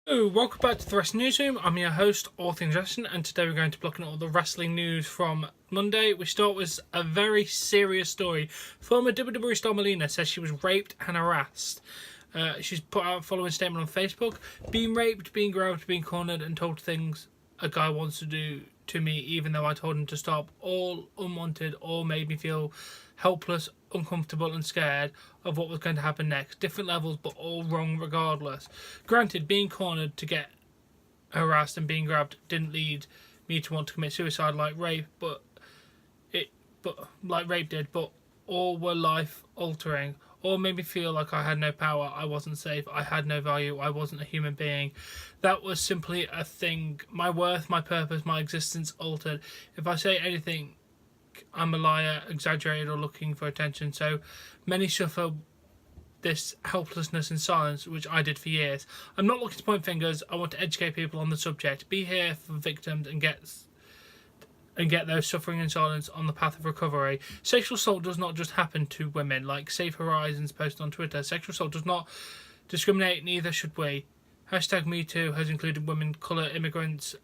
Hello, welcome back to the Wrestling Newsroom. I'm your host, All Things Wrestling, and today we're going to be looking at all the wrestling news from Monday. We start with a very serious story. Former WWE star Melina says she was raped and harassed. She's put out a following statement on Facebook: being raped, being grabbed, being cornered, and told things a guy wants to do to me, even though I told him to stop. All unwanted, all made me feel helpless, uncomfortable, and scared of what was going to happen next. Different levels, but all wrong regardless. Granted, being cornered to get harassed and being grabbed didn't lead me to want to commit suicide like rape, but like rape did, but all were life altering. All made me feel like I had no power, I wasn't safe, I had no value, I wasn't a human being. That was simply a thing. My worth, my purpose, my existence altered. If I say anything, I'm a liar, exaggerated, or looking for attention. So many suffer this helplessness in silence, which I did for years. I'm not looking to point fingers. I want to educate people on the subject. Be here for victims and get those suffering in silence on the path of recovery. Sexual assault does not just happen to women, like Safe Horizons posted on Twitter. Sexual assault does not discriminate, neither should we. Hashtag MeToo has included women, colour, immigrants,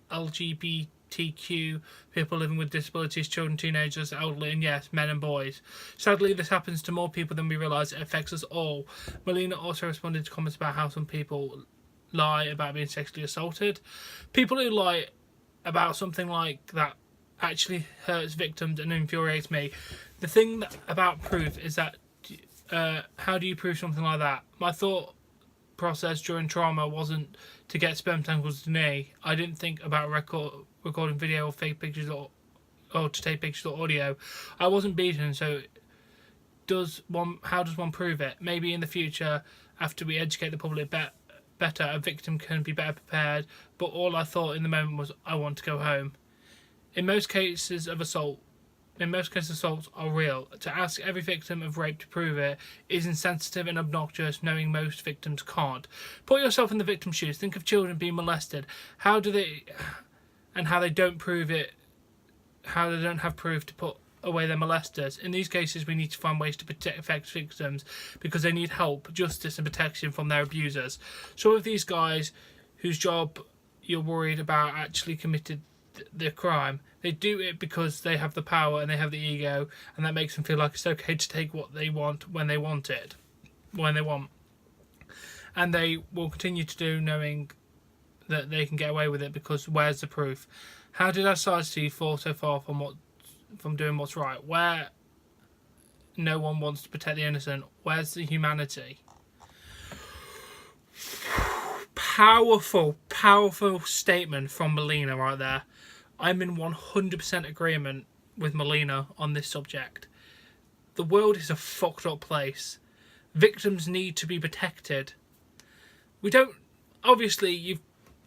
LGBTQ, people living with disabilities, children, teenagers, elderly, and yes, men and boys. Sadly, this happens to more people than we realise. It affects us all. Melina also responded to comments about how some people lie about being sexually assaulted. People who lie about something like that actually hurts victims and infuriates me. The thing about proof is that how do you prove something like that? My thought process during trauma wasn't to get sperm tangles to me. I didn't think about recording video or fake pictures or to take pictures or audio. I wasn't beaten, so how does one prove it? Maybe in the future, after we educate the public better, a victim can be better prepared, but all I thought in the moment was, I want to go home. In most cases, assaults are real. To ask every victim of rape to prove it is insensitive and obnoxious, knowing most victims can't. Put yourself in the victim's shoes. Think of children being molested. How they don't prove it, how they don't have proof to put away their molesters. In these cases, we need to find ways to protect victims because they need help, justice, and protection from their abusers. Some of these guys whose job you're worried about actually committed the crime, they do it because they have the power and they have the ego, and that makes them feel like it's okay to take what they want when they want, and they will continue to do, knowing that they can get away with it, because where's the proof? How did our society fall so far from doing what's right, where no one wants to protect the innocent? Where's the humanity? Powerful statement from Melina right there. I'm in 100% agreement with Melina on this subject. The world is a fucked up place. Victims need to be protected. We don't... Obviously,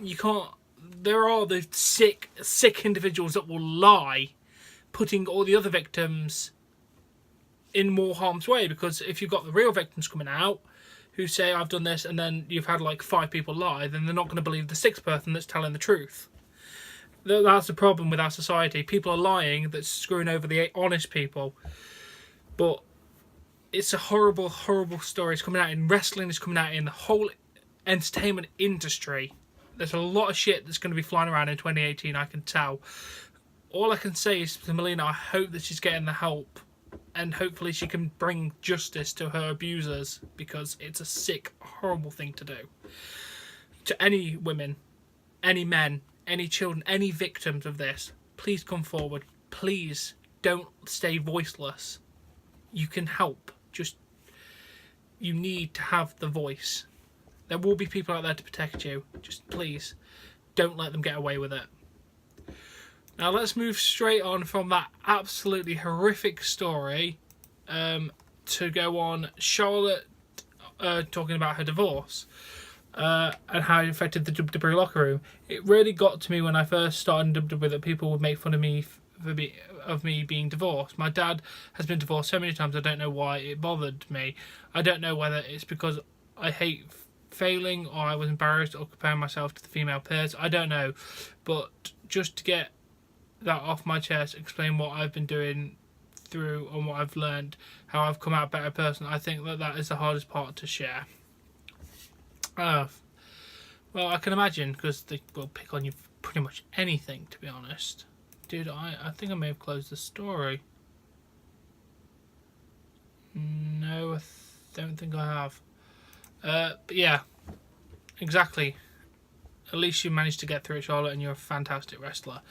you can't... There are the sick individuals that will lie, putting all the other victims in more harm's way, because if you've got the real victims coming out who say, I've done this, and then you've had like 5 people lie, then they're not going to believe the 6th person that's telling the truth. That's the problem with our society. People are lying, that's screwing over the honest people. But it's a horrible story. It's coming out in wrestling, it's coming out in the whole entertainment industry. There's a lot of shit that's going to be flying around in 2018, I can tell. All I can say is to Melina, I hope that she's getting the help, and hopefully she can bring justice to her abusers, because it's a sick, horrible thing to do. To any women, any men, any children, any victims of this, please come forward. Please don't stay voiceless. You can help. You need to have the voice. There will be people out there to protect you. Just please don't let them get away with it. Now let's move straight on from that absolutely horrific story to go on Charlotte talking about her divorce. And how it affected the WWE locker room. It really got to me when I first started in WWE that people would make fun of me of me being divorced. My dad has been divorced so many times, I don't know why it bothered me. I don't know whether it's because I hate failing, or I was embarrassed, or comparing myself to the female peers. I don't know. But just to get that off my chest, explain what I've been doing through and what I've learned, how I've come out a better person, I think that is the hardest part to share. Well, I can imagine, because they will pick on you for pretty much anything, to be honest. Dude, I think I may have closed the story. No, I don't think I have. But yeah, exactly. At least you managed to get through it, Charlotte, and you're a fantastic wrestler.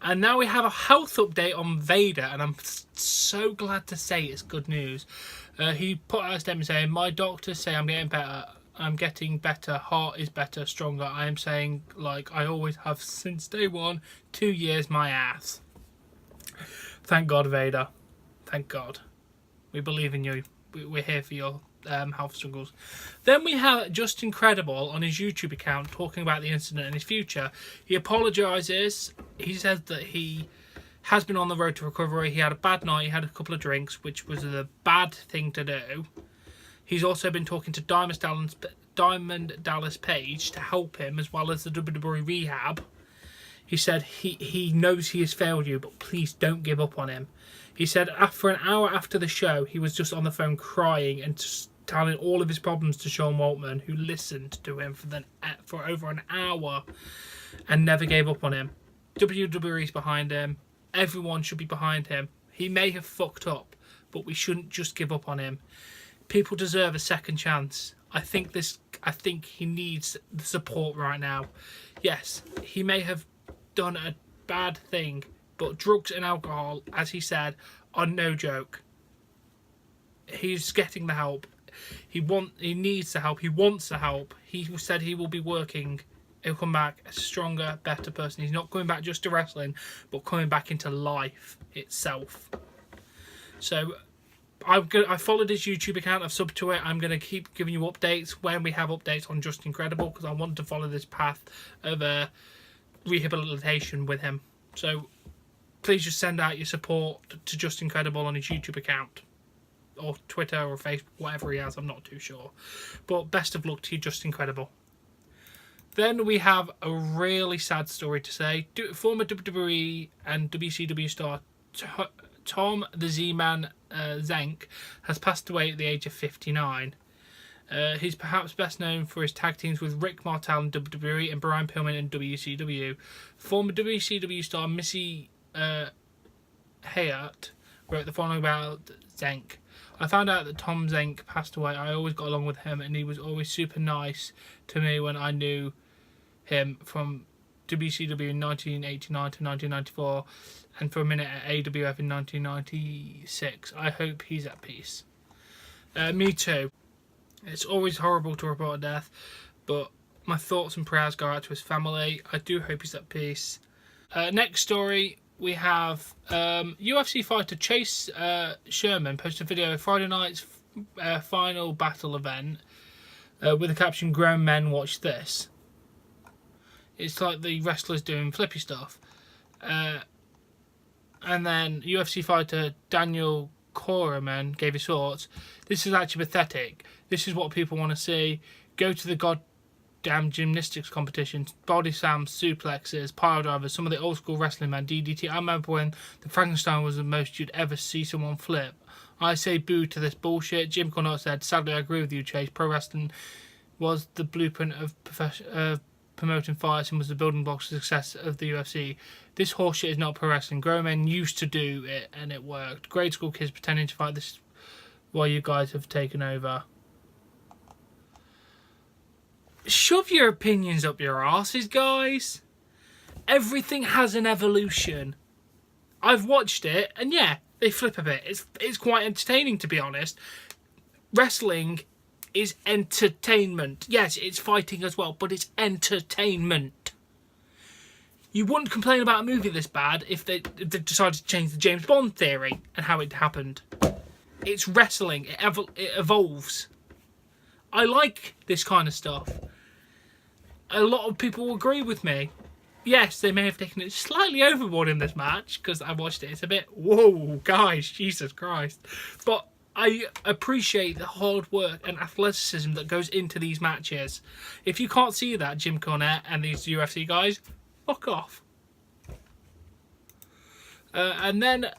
And now we have a health update on Vader, and I'm so glad to say it's good news. He put out a statement saying, "My doctors say I'm getting better. I'm getting better. Heart is better, stronger. I am saying, like I always have since day one, 2 years my ass." Thank God, Vader. Thank God. We believe in you. We're here for your health struggles. Then we have Justin Credible on his YouTube account talking about the incident in his future. He apologises. He says that he has been on the road to recovery. He had a bad night. He had a couple of drinks, which was a bad thing to do. He's also been talking to Diamond Dallas Page to help him, as well as the WWE rehab. He said he knows he has failed you, but please don't give up on him. He said for an hour after the show, he was just on the phone crying and just telling all of his problems to Sean Waltman, who listened to him for over an hour and never gave up on him. WWE's behind him. Everyone should be behind him. He may have fucked up, but we shouldn't just give up on him. People deserve a second chance. I think he needs the support right now. Yes, he may have done a bad thing, but drugs and alcohol, as he said, are no joke. He's getting the help. He needs the help. He wants the help. He said he will be working. He'll come back a stronger, better person. He's not coming back just to wrestling, but coming back into life itself. So I followed his YouTube account. I've subbed to it. I'm going to keep giving you updates when we have updates on Justin Credible, because I want to follow this path of rehabilitation with him. So please just send out your support to Justin Credible on his YouTube account, or Twitter or Facebook, whatever he has. I'm not too sure. But best of luck to you, Justin Credible. Then we have a really sad story to say. Former WWE and WCW star Tom the Z-Man Zenk has passed away at the age of 59. He's perhaps best known for his tag teams with Rick Martel in WWE and Brian Pillman in WCW. Former WCW star Missy Hyatt wrote the following about Zenk. "I found out that Tom Zenk passed away. I always got along with him, and he was always super nice to me when I knew him from WCW in 1989 to 1994, and for a minute at AWF in 1996. I hope he's at peace." Me too. It's always horrible to report a death, but my thoughts and prayers go out to his family. I do hope he's at peace. Next story, we have UFC fighter Chase Sherman posted a video of Friday night's final battle event with the caption, "Grown men watch this." It's like the wrestlers doing flippy stuff. And then UFC fighter Daniel Cormier gave his thoughts. "This is actually pathetic. This is what people want to see. Go to the goddamn gymnastics competitions, body slams, suplexes, pile drivers, some of the old school wrestling, man, DDT. I remember when the Frankenstein was the most you'd ever see someone flip. I say boo to this bullshit." Jim Cornette said, "Sadly, I agree with you, Chase. Pro wrestling was the blueprint of promoting fights and was the building blocks of success of the UFC. This horseshit is not pro wrestling. Grown men used to do it and it worked. Grade school kids pretending to fight. This is why you guys have taken over." Shove your opinions up your asses, guys. Everything has an evolution. I've watched it, and yeah, they flip a bit. It's quite entertaining, to be honest. Wrestling is entertainment. Yes, it's fighting as well, but it's entertainment. You wouldn't complain about a movie this bad if they decided to change the James Bond theory and how it happened. It's wrestling. It evolves. I like this kind of stuff. A lot of people will agree with me. Yes, they may have taken it slightly overboard in this match, because I watched it. It's a bit, whoa, guys, Jesus Christ. But I appreciate the hard work and athleticism that goes into these matches. If you can't see that, Jim Cornette and these UFC guys, fuck off. And then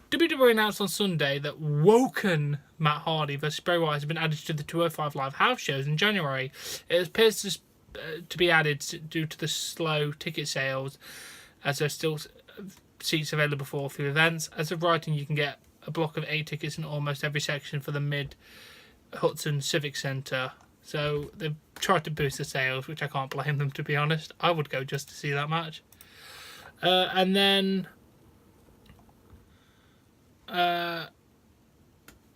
WWE announced on Sunday that Woken Matt Hardy vs Bray Wyatt has been added to the 205 Live house shows in January. It appears to to be added due to the slow ticket sales, as there's still seats available for all 3 events. As of writing, you can get a block of 8 tickets in almost every section for the Mid Hudson Civic Centre. So they've tried to boost the sales, which I can't blame them, to be honest. I would go just to see that match. And then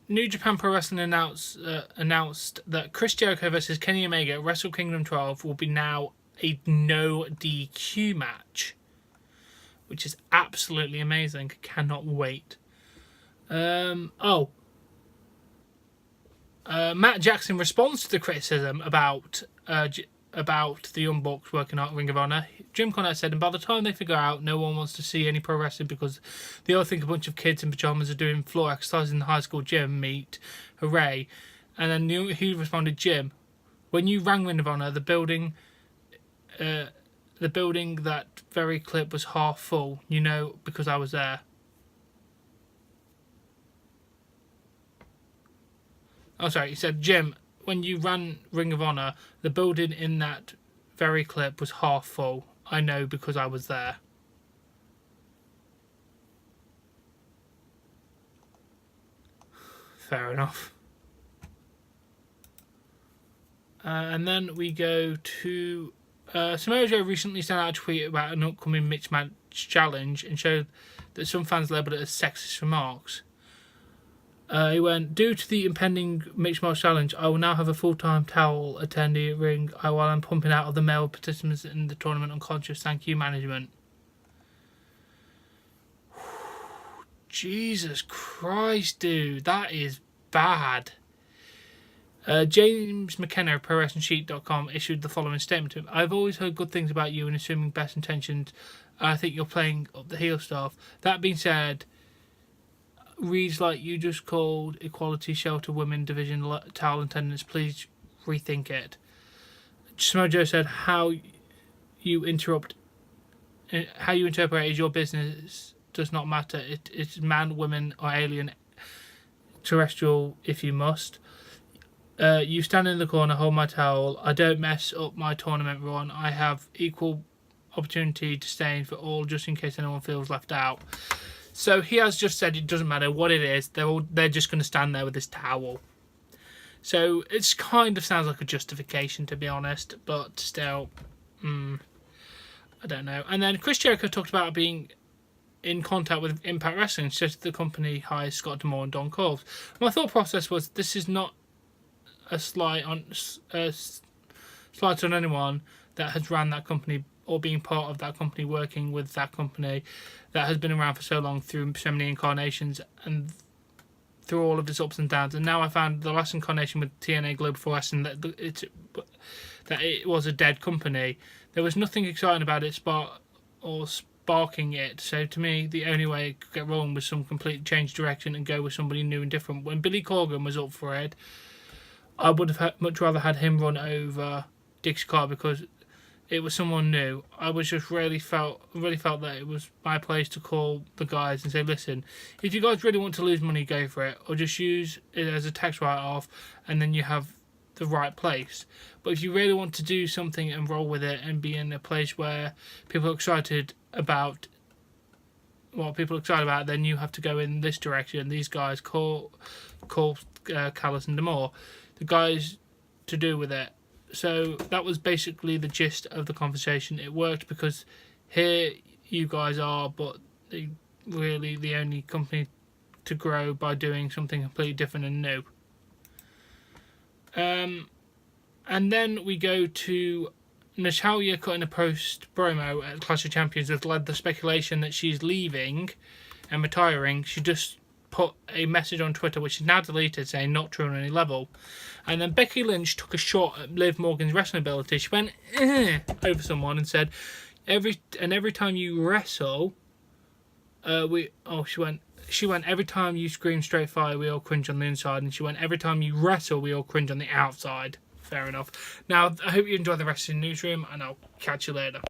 New Japan Pro Wrestling announced that Chris Jericho versus Kenny Omega at Wrestle Kingdom 12 will be now a no DQ match, which is absolutely amazing. Cannot wait. Matt Jackson responds to the criticism about the Young Bucks working out Ring of Honor. Jim Cornette said, and by the time they figure out no one wants to see any pro wrestling because they all think a bunch of kids in pajamas are doing floor exercises in the high school gym, meet, hooray. And then he responded, Jim, when you rang Ring of Honor, the building that very clip was half full, because I was there. Oh, sorry, he said, Jim, when you ran Ring of Honor, the building in that very clip was half full. I know because I was there. Fair enough. And then we go to... Samoa Joe recently sent out a tweet about an upcoming Mixed Match Challenge and showed that some fans labelled it as sexist remarks. He went, due to the impending Mixed Match Challenge, I will now have a full-time towel attendee ring while I'm pumping out of the male participants in the tournament unconscious. Thank you, management. Jesus Christ, dude. That is bad. James McKenna of ProWrestlingSheet.com issued the following statement to him. I've always heard good things about you and assuming best intentions. I think you're playing up the heel stuff. That being said, reads like you just called Equality Shelter Women Division towel attendants. Please rethink it. Samoa Joe said, how you interpret is your business does not matter. It's man, women, or alien, terrestrial if you must. You stand in the corner, hold my towel. I don't mess up my tournament run. I have equal opportunity to stay in for all, just in case anyone feels left out. So he has just said it doesn't matter what it is. They're just going to stand there with this towel. So it kind of sounds like a justification, to be honest, but still, I don't know. And then Chris Jericho talked about being in contact with Impact Wrestling, suggested the company hires Scott D'Amore and Don Callis. My thought process was, this is not a slight on anyone that has ran that company or being part of that company, working with that company that has been around for so long, through so many incarnations and through all of its ups and downs. And now I found the last incarnation with TNA Global Pro Wrestling that it was a dead company. There was nothing exciting about it sparking it. So to me, the only way it could get wrong was some complete change direction and go with somebody new and different. When Billy Corgan was up for it, I would have much rather had him run over Dixie Carter because it was someone new. I was just really felt that it was my place to call the guys and say, listen, if you guys really want to lose money, go for it, or just use it as a tax write-off, and then you have the right place. But if you really want to do something and roll with it and be in a place where people are excited about what people are excited about, then you have to go in this direction. These guys, call Callis and D'Amore, the guys to do with it. So that was basically the gist of the conversation. It worked because here you guys are, but really the only company to grow by doing something completely different and new. And then we go to Natalya cutting a post promo at Clash of Champions that led the speculation that she's leaving and retiring. She just put a message on Twitter, which is now deleted, saying not true on any level. And then Becky Lynch took a shot at Liv Morgan's wrestling ability. She went over someone and said, every time you wrestle, she went every time you scream straight fire, we all cringe on the inside. And she went, every time you wrestle, we all cringe on the outside. Fair enough. Now, I hope you enjoy the rest of the newsroom, and I'll catch you later.